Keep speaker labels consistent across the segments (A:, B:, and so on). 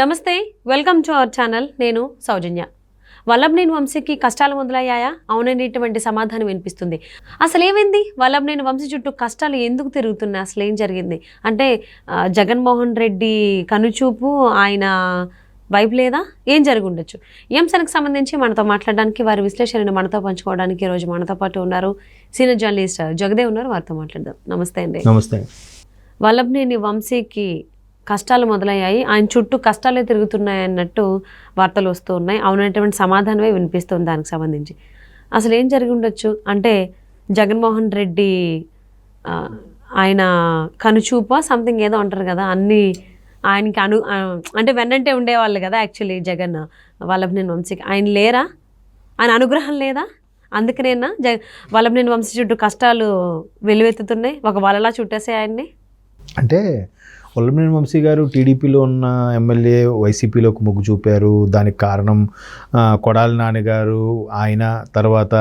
A: నమస్తే, welcome to our channel. నేను సౌజన్య. వల్లభనేని వంశీకి కష్టాలు మొదలయ్యాయా? అవుననేటువంటి సమాధానం వినిపిస్తుంది. అసలు ఏమైంది? వల్లభనేని వంశీ చుట్టూ కష్టాలు ఎందుకు తిరుగుతున్నాయి? అసలు ఏం జరిగింది అంటే జగన్మోహన్ రెడ్డి కనుచూపు ఆయన వైపు లేదా? ఏం జరిగి ఉండొచ్చు? ఈ అంశానికి సంబంధించి మనతో మాట్లాడడానికి, వారి విశ్లేషణను మనతో పంచుకోవడానికి ఈరోజు మనతో పాటు ఉన్నారు సీనియర్ జర్నలిస్ట్ జగదేవ్ ఉన్నారు. వారితో మాట్లాడదాం. నమస్తే అండి.
B: నమస్తే.
A: వల్లభనేని వంశీకి కష్టాలు మొదలయ్యాయి, ఆయన చుట్టూ కష్టాలే తిరుగుతున్నాయి అన్నట్టు వార్తలు వస్తూ ఉన్నాయి. అవునటువంటి సమాధానమే వినిపిస్తుంది దానికి సంబంధించి. అసలు ఏం జరిగి ఉండొచ్చు అంటే జగన్మోహన్ రెడ్డి ఆయన కనుచూప సంథింగ్ ఏదో అంటారు కదా, అన్నీ ఆయనకి అంటే వెన్నంటే ఉండేవాళ్ళు కదా యాక్చువల్లీ జగన్. వల్లభనేని వంశీకి ఆయన లేరా? ఆయన అనుగ్రహం లేదా? అందుకనేనా వల్లభనేని వంశీ చుట్టూ కష్టాలు వెలువెత్తుతున్నాయి, ఒక వలలా చుట్టేసే ఆయన్ని?
B: అంటే వల్లభనేని వంశీ గారు టీడీపీలో ఉన్న ఎమ్మెల్యే వైసీపీలోకి మొగ్గు చూపారు. దానికి కారణం కొడాలి నాన్నగారు, ఆయన తర్వాత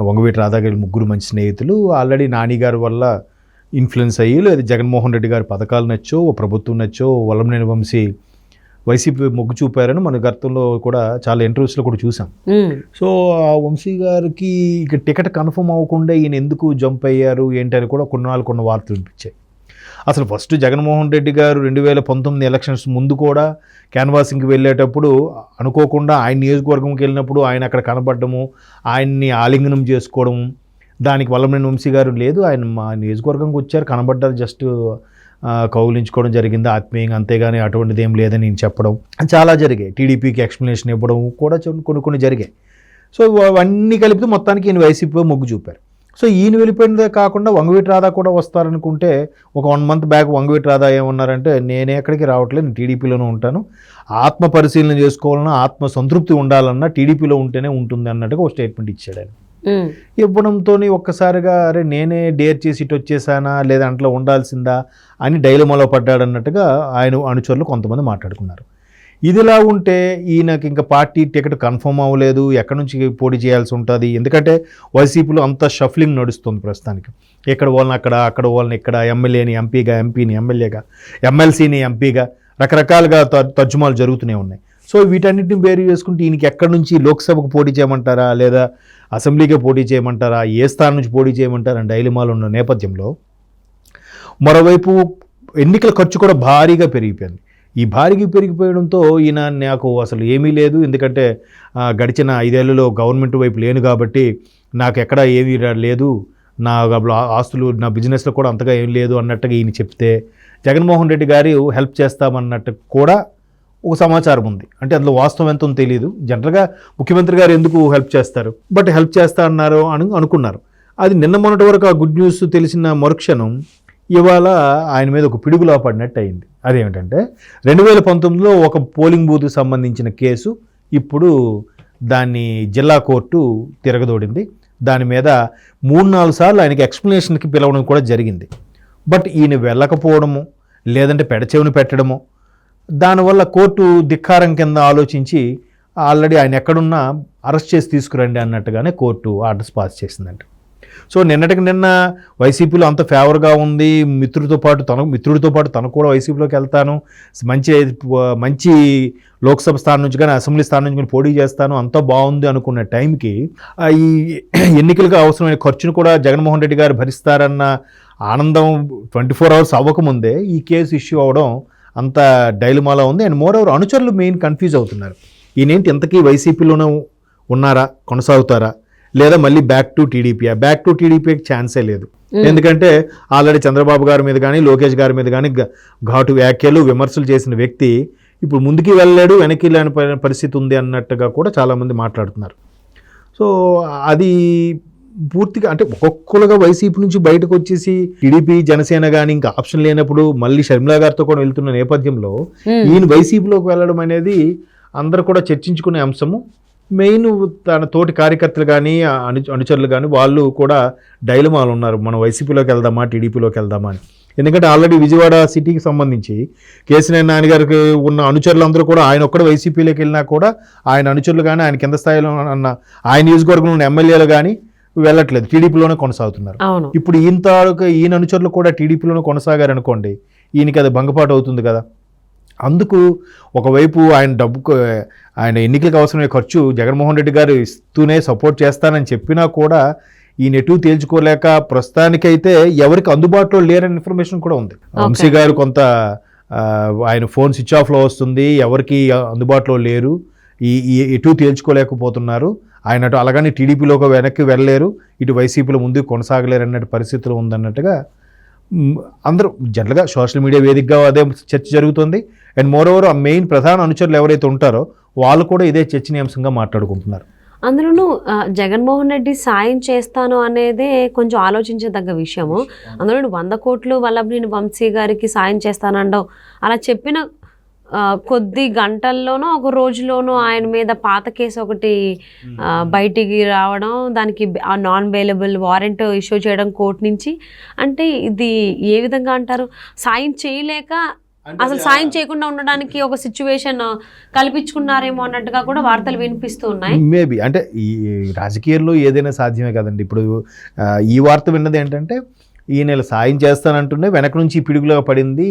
B: వంగవీటి రాధా గారి ముగ్గురు మంచి స్నేహితులు ఆల్రెడీ నాని గారి వల్ల ఇన్ఫ్లుయెన్స్ అయ్యి, లేదా జగన్మోహన్ రెడ్డి గారి పథకాలు నచ్చో, ప్రభుత్వం నచ్చో వల్లభనేని వంశీ వైసీపీ మొగ్గు చూపారని మన గతంలో కూడా చాలా ఇంటర్వ్యూస్లో కూడా చూసాం. సో ఆ వంశీ గారికి ఇక టికెట్ కన్ఫర్మ్ అవ్వకుండా ఈయన ఎందుకు జంప్ అయ్యారు ఏంటని కూడా కొన్ని వార్తలు వినిపించాయి. అసలు ఫస్ట్ జగన్మోహన్ రెడ్డి గారు 2019 ఎలక్షన్స్ ముందు కూడా క్యాన్వాసింగ్కి వెళ్ళేటప్పుడు అనుకోకుండా ఆయన నియోజకవర్గంకి వెళ్ళినప్పుడు ఆయన అక్కడ కనపడము, ఆయన్ని ఆలింగనం చేసుకోవడం, దానికి వల్లభనేని వంశీ గారు లేదు, ఆయన మా నియోజకవర్గంకి వచ్చారు, కనబడ్డారు, జస్ట్ కౌలించుకోవడం జరిగింది ఆత్మీయంగా, అంతేగాని అటువంటిది ఏం లేదని నేను చెప్పడం చాలా జరిగాయి. టీడీపీకి ఎక్స్ప్లెనేషన్ ఇవ్వడం కూడా కొన్ని జరిగాయి. సో అవన్నీ కలిపితే మొత్తానికి ఈయన వైసీపీ మొగ్గు చూపారు. సో ఈయన వెళ్ళిపోయినదే కాకుండా వంగవీటి రాధా కూడా వస్తారనుకుంటే ఒక 1 month బ్యాక్ వంగవీటి రాధా ఏమన్నారంటే, నేనే ఎక్కడికి రావట్లేదు, నేను టీడీపీలోనే ఉంటాను, ఆత్మ పరిశీలన చేసుకోవాలన్నా, ఆత్మ సంతృప్తి ఉండాలన్నా టీడీపీలో ఉంటేనే ఉంటుంది అన్నట్టుగా ఒక స్టేట్మెంట్ ఇచ్చాడు ఆయన. ఇవ్వడంతో ఒక్కసారిగా అరే నేనే డేర్ చేసి ఇటు వచ్చేసానా, లేదా అంట్లో ఉండాల్సిందా అని డైలమాలో పడ్డాడు అన్నట్టుగా ఆయన అనుచరులు కొంతమంది మాట్లాడుకున్నారు. ఇదిలా ఉంటే ఈయనకి ఇంకా పార్టీ టికెట్ కన్ఫర్మ్ అవ్వలేదు, ఎక్కడి నుంచి పోటీ చేయాల్సి ఉంటుంది, ఎందుకంటే వైసీపీలో అంత షఫ్లింగ్ నడుస్తుంది ప్రస్తుతానికి. ఇక్కడ వాళ్ళని అక్కడ వాళ్ళని ఇక్కడ, ఎమ్మెల్యేని ఎంపీగా, ఎంపీని ఎమ్మెల్యేగా, ఎమ్మెల్సీని ఎంపీగా, రకరకాలుగా తర్జుమాలు జరుగుతూనే ఉన్నాయి. సో వీటన్నిటిని వేరు చేసుకుంటే ఈయనకి ఎక్కడి నుంచి లోక్సభకు పోటీ చేయమంటారా, లేదా అసెంబ్లీకి పోటీ చేయమంటారా, ఏ స్థానం నుంచి పోటీ చేయమంటారా అని డైలమాలో ఉన్న నేపథ్యంలో మరోవైపు ఎన్నికల ఖర్చు కూడా భారీగా పెరిగిపోయింది. ఈ భారీగా పెరిగిపోయడంతో ఈయన నాకు అసలు ఏమీ లేదు, ఎందుకంటే గడిచిన 5 ఏళ్లలో గవర్నమెంట్ వైపు లేను కాబట్టి నాకు ఎక్కడ ఏమీ లేదు, నా ఆస్తులు నా బిజినెస్లో కూడా అంతగా ఏం లేదు అన్నట్టుగా ఈయన చెప్తే జగన్మోహన్ రెడ్డి గారు హెల్ప్ చేస్తామన్నట్టు కూడా ఒక సమాచారం ఉంది. అంటే అందులో వాస్తవం ఎంతో తెలియదు. జనరల్గా ముఖ్యమంత్రి గారు ఎందుకు హెల్ప్ చేస్తారు, బట్ హెల్ప్ చేస్తా అన్నారు అని అనుకున్నారు. అది నిన్న మొన్నటి వరకు ఆ గుడ్ న్యూస్ తెలిసిన మరుక్షణం ఇవాళ ఆయన మీద ఒక పిడుగులా పడినట్టు అయింది. అదేమిటంటే 2019లో ఒక పోలింగ్ బూత్కి సంబంధించిన కేసు ఇప్పుడు దాన్ని జిల్లా కోర్టు తిరగదోడింది. దాని మీద 3-4 సార్లు ఆయనకి ఎక్స్ప్లెనేషన్కి పిలవడం కూడా జరిగింది. బట్ ఈయన వెళ్ళకపోవడము, లేదంటే పెడచెవిని పెట్టడము, దానివల్ల కోర్టు ధిక్కారం కింద ఆలోచించి ఆల్రెడీ ఆయన ఎక్కడున్నా అరెస్ట్ చేసి తీసుకురండి అన్నట్టుగానే కోర్టు ఆర్డర్స్ పాస్ చేసిందంట. సో నిన్నటికి నిన్న వైసీపీలో అంత ఫేవర్గా ఉంది, మిత్రుడితో పాటు తను కూడా వైసీపీలోకి వెళ్తాను, మంచి లోక్సభ స్థానం నుంచి కానీ అసెంబ్లీ స్థానం నుంచి కానీ పోటీ చేస్తాను, అంతా బాగుంది అనుకున్న టైంకి ఈ ఎన్నికలకు అవసరమైన ఖర్చును కూడా జగన్మోహన్ రెడ్డి గారు భరిస్తారన్న ఆనందం 24 hours అవ్వకముందే ఈ కేసు ఇష్యూ అవ్వడం అంత డైలమాలో ఉంది. అండ్ మోర్ ఓవర్ అనుచరులు మెయిన్ కన్ఫ్యూజ్ అవుతున్నారు. ఈయనేంటి ఇంతకీ వైసీపీలోనే ఉన్నారా, కొనసాగుతారా, లేదా మళ్ళీ బ్యాక్ టు టీడీపీకి ఛాన్సే లేదు. ఎందుకంటే ఆల్రెడీ చంద్రబాబు గారి మీద కానీ, లోకేష్ గారి మీద కానీ ఘాటు వ్యాఖ్యలు, విమర్శలు చేసిన వ్యక్తి ఇప్పుడు ముందుకి వెళ్ళలేడు, వెనక్కి వెళ్ళని పరిస్థితి ఉంది అన్నట్టుగా కూడా చాలామంది మాట్లాడుతున్నారు. సో అది పూర్తిగా అంటే ఒక్కొక్కరుగా వైసీపీ నుంచి బయటకు వచ్చేసి టీడీపీ, జనసేన కానీ ఇంకా ఆప్షన్ లేనప్పుడు మళ్ళీ షర్మిలా గారితో కూడా వెళ్తున్న నేపథ్యంలో ఈయన వైసీపీలోకి వెళ్ళడం అనేది అందరూ కూడా చర్చించుకునే అంశము. మెయిన్ తన తోటి కార్యకర్తలు కానీ, అనుచరులు కానీ వాళ్ళు కూడా డైలమాలు ఉన్నారు, మనం వైసీపీలోకి వెళ్దామా, టీడీపీలోకి వెళ్దామా అని. ఎందుకంటే ఆల్రెడీ విజయవాడ సిటీకి సంబంధించి కేసీఆర్ నాని గారికి ఉన్న అనుచరులందరూ కూడా ఆయన ఒక్కడ వైసీపీలోకి వెళ్ళినా కూడా ఆయన అనుచరులు కానీ, ఆయన కింద స్థాయిలో ఉన్న ఆయన నియోజకవర్గంలో ఉన్న ఎమ్మెల్యేలు కానీ వెళ్ళట్లేదు, టీడీపీలోనే కొనసాగుతున్నారు. ఇప్పుడు ఈయన అనుచరులు కూడా టీడీపీలోనే కొనసాగారనుకోండి, ఈయనకి అది భంగపాటు అవుతుంది కదా. అందుకు ఒకవైపు ఆయన డబ్బుకు ఆయన ఎన్నికలకు అవసరమైన ఖర్చు జగన్మోహన్ రెడ్డి గారు ఇస్తూనే సపోర్ట్ చేస్తానని చెప్పినా కూడా ఈ నెటు తేల్చుకోలేక ప్రస్తుతానికైతే ఎవరికి అందుబాటులో లేరని ఇన్ఫర్మేషన్ కూడా ఉంది. వంశీ గారు కొంత ఆయన ఫోన్ స్విచ్ ఆఫ్లో వస్తుంది, ఎవరికి అందుబాటులో లేరు, ఈ ఎటు తేల్చుకోలేకపోతున్నారు ఆయన. అటు అలాగని టీడీపీలోకి వెనక్కి వెళ్ళలేరు, ఇటు వైసీపీలో ముందుకు కొనసాగలేరు అన్నట్టు పరిస్థితులు ఉందన్నట్టుగా అందరూ జనరల్గా సోషల్ మీడియా వేదికగా అదే చర్చ జరుగుతుంది. అండ్ మోర్ ఓవర్ ఆ మెయిన్ ప్రధాన అనుచరులు ఎవరైతే ఉంటారో వాళ్ళు కూడా ఇదే చర్చనీయాంశంగా మాట్లాడుకుంటున్నారు.
A: అందులోనూ జగన్మోహన్ రెడ్డి సాయం చేస్తాను అనేదే కొంచెం ఆలోచించదగ్గ విషయము. అందులో 100 కోట్లు వల్లభనేని వంశీ గారికి సాయం చేస్తానండవు అలా చెప్పిన కొద్ది గంటల్లోనో ఒక రోజులోనో ఆయన మీద పాత కేసు ఒకటి బయటికి రావడం, దానికి నాన్ బెయిలబుల్ వారెంట్ ఇష్యూ చేయడం కోర్టు నుంచి. అంటే ఇది ఏ విధంగా అంటారు, సాయం చేయలేక అసలు సాయం చేయకుండా ఉండడానికి ఒక సిచ్యువేషన్ కల్పించుకున్నారేమో అన్నట్టుగా కూడా వార్తలు వినిపిస్తూ ఉన్నాయి.
B: మేబీ అంటే ఈ రాజకీయాల్లో ఏదైనా సాధ్యమే కదండి. ఇప్పుడు ఈ వార్త విన్నది ఏంటంటే ఈయన సాయం చేస్తానంటూనే వెనక నుంచి పిడుగులుగా పడింది,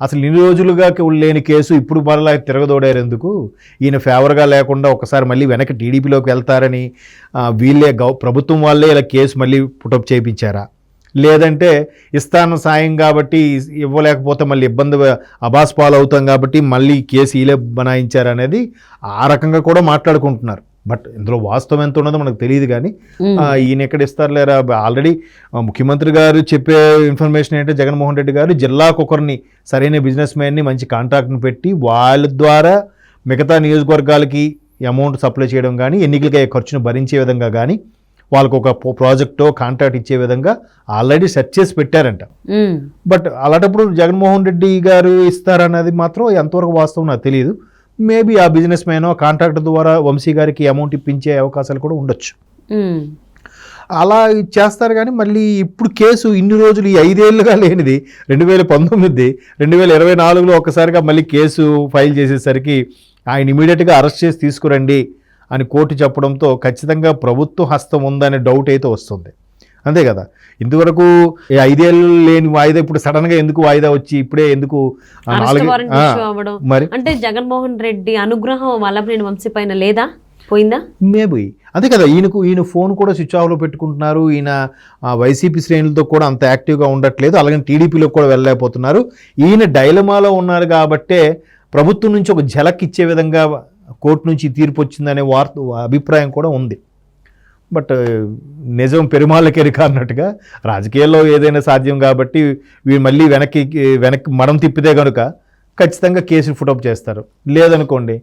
B: అసలు ఇన్ని రోజులుగా లేని కేసు ఇప్పుడు మరలా తిరగదోడారు ఎందుకు, ఈయన ఫేవర్గా లేకుండా ఒకసారి మళ్ళీ వెనక్కి టీడీపీలోకి వెళ్తారని వీళ్ళే ప్రభుత్వం వాళ్ళే ఇలా కేసు మళ్ళీ పుటప్ చేయించారా, లేదంటే ఇస్తాను సాయం కాబట్టి ఇవ్వలేకపోతే మళ్ళీ ఇబ్బంది అబాస్పాలు అవుతాం కాబట్టి మళ్ళీ కేసు ఈలే బనాయించారనేది ఆ రకంగా కూడా మాట్లాడుకుంటున్నారు. బట్ ఇందులో వాస్తవం ఎంత ఉన్నదో మనకు తెలియదు. కానీ ఈయన ఎక్కడ ఇస్తారు లేరా, ఆల్రెడీ ముఖ్యమంత్రి గారు చెప్పే ఇన్ఫర్మేషన్ ఏంటంటే జగన్మోహన్ రెడ్డి గారు జిల్లాకు ఒకరిని సరైన బిజినెస్ మ్యాన్ని మంచి కాంట్రాక్ట్ని పెట్టి వాళ్ళ ద్వారా మిగతా నియోజకవర్గాలకి అమౌంట్ సప్లై చేయడం కానీ ఎన్నికలకి ఖర్చును భరించే విధంగా కానీ వాళ్ళకు ఒక ప్రాజెక్టో కాంట్రాక్ట్ ఇచ్చే విధంగా ఆల్రెడీ సెట్ చేసి పెట్టారంట. బట్ అలాంటప్పుడు జగన్మోహన్ రెడ్డి గారు ఇస్తారన్నది మాత్రం ఎంతవరకు వాస్తవం నాకు తెలియదు. మేబీ ఆ బిజినెస్ మ్యాన్ కాంట్రాక్ట్ ద్వారా వంశీ గారికి అమౌంట్ ఇప్పించే అవకాశాలు కూడా ఉండొచ్చు. అలా చేస్తారు. కానీ మళ్ళీ ఇప్పుడు కేసు ఇన్ని రోజులు ఈ 5 ఏళ్ళుగా లేనిది 2019, 2024లో ఒక్కసారిగా మళ్ళీ కేసు ఫైల్ చేసేసరికి ఆయన ఇమీడియట్గా అరెస్ట్ చేసి తీసుకురండి అని కోర్టు చెప్పడంతో ఖచ్చితంగా ప్రభుత్వ హస్తం ఉందనే డౌట్ అయితే వస్తుంది. అంతే కదా, ఇంతవరకు 5 ఏళ్ళు లేని వాయిదా ఇప్పుడు సడన్గా ఎందుకు వాయిదా వచ్చి ఇప్పుడే ఎందుకు 4
A: మరి అంటే జగన్మోహన్ రెడ్డి అనుగ్రహం వల్లభనేని వంశీ పైన లేదా, పోయిందా?
B: మేబీ అంతే కదా. ఈయన ఫోన్ కూడా స్విచ్ ఆఫ్లో పెట్టుకుంటున్నారు. ఈయన వైసీపీ శ్రేణులతో కూడా అంత యాక్టివ్గా ఉండట్లేదు, అలాగే టీడీపీలో కూడా వెళ్ళలేకపోతున్నారు. ఈయన డైలమాలో ఉన్నారు కాబట్టే ప్రభుత్వం నుంచి ఒక ఝలక్ ఇచ్చే విధంగా కోర్టు నుంచి తీర్పు వచ్చిందనే అభిప్రాయం కూడా ఉంది. బట్ నిజం పెరుమాళ్ళకెరిక అన్నట్టుగా రాజకీయాల్లో ఏదైనా సాధ్యం కాబట్టి వీళ్ళు మళ్ళీ వెనక్కి మడం తిప్పితే కనుక ఖచ్చితంగా కేసులు ఫుటప్ చేస్తారు. లేదనుకోండి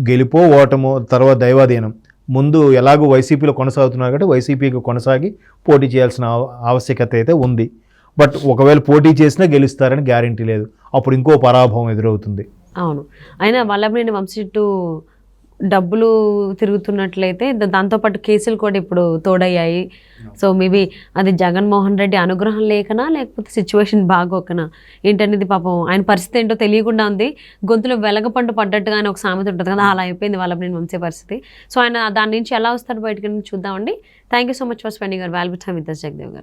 B: గెలిపో ఓటమో తర్వాత దైవాధీనం. ముందు ఎలాగో వైసీపీలో కొనసాగుతున్నారు కాబట్టి వైసీపీకి కొనసాగి పోటీ చేయాల్సిన ఆవశ్యకత అయితే ఉంది. బట్ ఒకవేళ పోటీ చేసినా గెలుస్తారని గ్యారంటీ లేదు, అప్పుడు ఇంకో పరాభవం ఎదురవుతుంది.
A: అవును, అయినా వల్లభనేని వంశీ చుట్టూ డబ్బులు తిరుగుతున్నట్లయితే దాంతోపాటు కేసులు కూడా ఇప్పుడు తోడయ్యాయి. సో మేబీ అది జగన్మోహన్ రెడ్డి అనుగ్రహం లేకనా లేకపోతే సిచ్యువేషన్ బాగోకనా ఏంటనేది పాపం ఆయన పరిస్థితి ఏంటో తెలియకుండా ఉంది. గొంతులో వెలగపండు పడ్డట్టుగానే ఒక సామెత ఉంటుంది కదా, అలా అయిపోయింది వల్లభనేని వంశీ పరిస్థితి. సో ఆయన దాని నుంచి ఎలా వస్తాడు బయటకు చూద్దామండి. Thank you so much for spending your valuable time with us, Jagdev గారు.